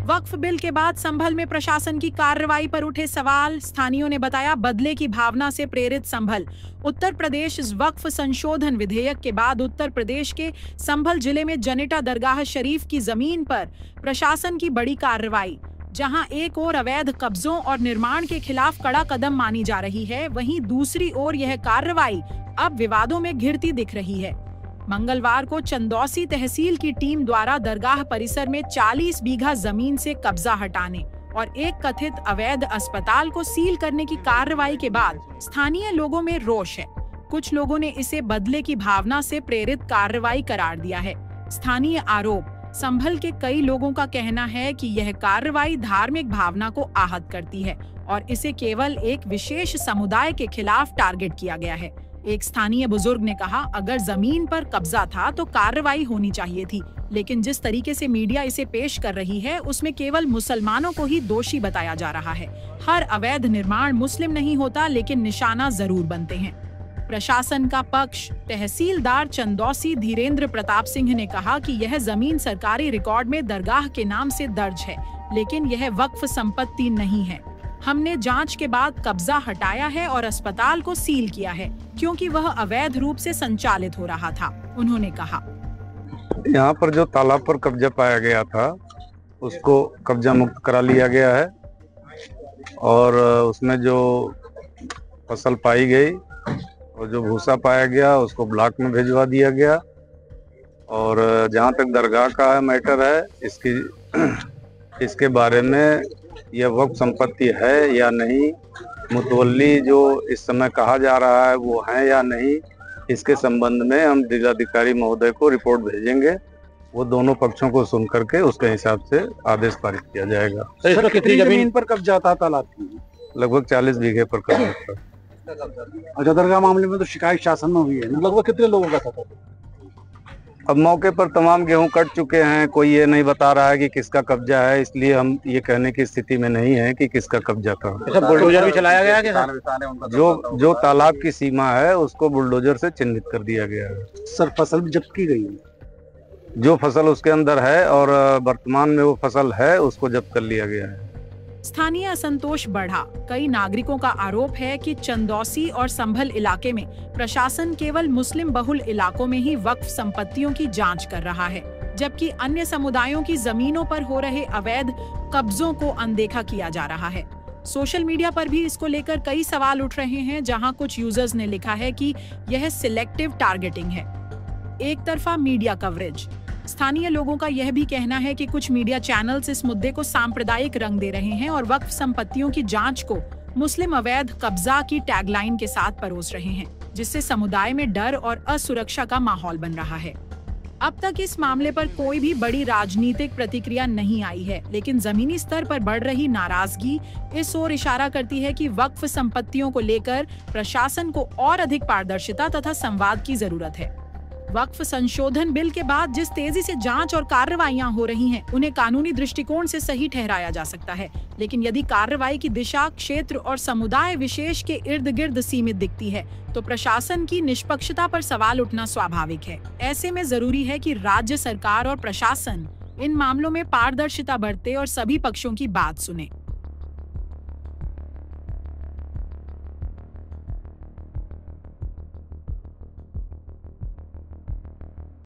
वक्फ bill के बाद संभल में प्रशासन की कार्रवाई पर उठे सवाल। स्थानीयों ने बताया, बदले की भावना से प्रेरित संभल। उत्तर प्रदेश वक्फ संशोधन विधेयक के बाद उत्तर प्रदेश के संभल जिले में जनेटा दरगाह शरीफ की जमीन पर प्रशासन की बड़ी कार्रवाई। जहां एक ओर अवैध कब्जों और निर्माण के खिलाफ कड़ा कदम मानी जा रही है, वहीं दूसरी ओर यह कार्रवाई अब विवादों में घिरती दिख रही है। मंगलवार को चंदौसी तहसील की टीम द्वारा दरगाह परिसर में 40 बीघा जमीन से कब्जा हटाने और एक कथित अवैध अस्पताल को सील करने की कार्रवाई के बाद स्थानीय लोगों में रोष है। कुछ लोगों ने इसे बदले की भावना से प्रेरित कार्रवाई करार दिया है। स्थानीय आरोप। संभल के कई लोगों का कहना है कि यह कार्रवाई धार्मिक भावना को आहत करती है और इसे केवल एक विशेष समुदाय के खिलाफ टारगेट किया गया है। एक स्थानीय बुजुर्ग ने कहा, अगर जमीन पर कब्जा था तो कार्रवाई होनी चाहिए थी, लेकिन जिस तरीके से मीडिया इसे पेश कर रही है उसमें केवल मुसलमानों को ही दोषी बताया जा रहा है। हर अवैध निर्माण मुस्लिम नहीं होता, लेकिन निशाना जरूर बनते हैं। प्रशासन का पक्ष। तहसीलदार चंदौसी धीरेन्द्र प्रताप सिंह ने कहा कि यह जमीन सरकारी रिकॉर्ड में दरगाह के नाम से दर्ज है, लेकिन यह वक्फ संपत्ति नहीं है। हमने जांच के बाद कब्जा हटाया है और अस्पताल को सील किया है, क्योंकि वह अवैध रूप से संचालित हो रहा था। उन्होंने कहा, यहाँ पर जो तालाब पर कब्जा पाया गया था उसको कब्जा मुक्त करा लिया गया है और उसमें जो फसल पाई गई और जो भूसा पाया गया उसको ब्लॉक में भिजवा दिया गया। और जहाँ तक दरगाह का मैटर है, इसके बारे में यह वक्फ संपत्ति है या नहीं, मुतवल्ली जो इस समय कहा जा रहा है वो है या नहीं, इसके संबंध में हम जिलाधिकारी महोदय को रिपोर्ट भेजेंगे। वो दोनों पक्षों को सुन करके उसके हिसाब से आदेश पारित किया जाएगा। सर, कितनी जमीन पर कब्जा था तालाब की? लगभग 40 बीघे पर कब्जा था। अच्छा, दरगाह मामले में तो शिकायत शासन में हुई है ना? लगभग कितने लोगों का था? अब मौके पर तमाम गेहूं कट चुके हैं, कोई ये नहीं बता रहा है कि किसका कब्जा है, इसलिए हम ये कहने की स्थिति में नहीं है कि किसका कब्जा था। बुलडोजर भी चलाया गया क्या? जो तालाब की सीमा है उसको बुलडोजर से चिन्हित कर दिया गया है। सर, फसल भी जब्त की गई है? जो फसल उसके अंदर है और वर्तमान में वो फसल है उसको जब्त कर लिया गया है। स्थानीय असंतोष बढ़ा। कई नागरिकों का आरोप है कि चंदौसी और संभल इलाके में प्रशासन केवल मुस्लिम बहुल इलाकों में ही वक्फ संपत्तियों की जांच कर रहा है, जबकि अन्य समुदायों की जमीनों पर हो रहे अवैध कब्जों को अनदेखा किया जा रहा है। सोशल मीडिया पर भी इसको लेकर कई सवाल उठ रहे हैं, जहां कुछ यूजर्स ने लिखा है कि यह सिलेक्टिव टारगेटिंग है, एक तरफा मीडिया कवरेज। स्थानीय लोगों का यह भी कहना है कि कुछ मीडिया चैनल्स इस मुद्दे को सांप्रदायिक रंग दे रहे हैं और वक्फ संपत्तियों की जांच को मुस्लिम अवैध कब्जा की टैगलाइन के साथ परोस रहे हैं, जिससे समुदाय में डर और असुरक्षा का माहौल बन रहा है। अब तक इस मामले पर कोई भी बड़ी राजनीतिक प्रतिक्रिया नहीं आई है, लेकिन जमीनी स्तर पर बढ़ रही नाराजगी इस ओर इशारा करती है कि वक्फ संपत्तियों को लेकर प्रशासन को और अधिक पारदर्शिता तथा संवाद की जरूरत है। वक्फ संशोधन बिल के बाद जिस तेजी से जांच और कार्रवाइयां हो रही हैं, उन्हें कानूनी दृष्टिकोण से सही ठहराया जा सकता है, लेकिन यदि कार्रवाई की दिशा क्षेत्र और समुदाय विशेष के इर्द गिर्द सीमित दिखती है, तो प्रशासन की निष्पक्षता पर सवाल उठना स्वाभाविक है। ऐसे में जरूरी है कि राज्य सरकार और प्रशासन इन मामलों में पारदर्शिता बरते और सभी पक्षों की बात सुने।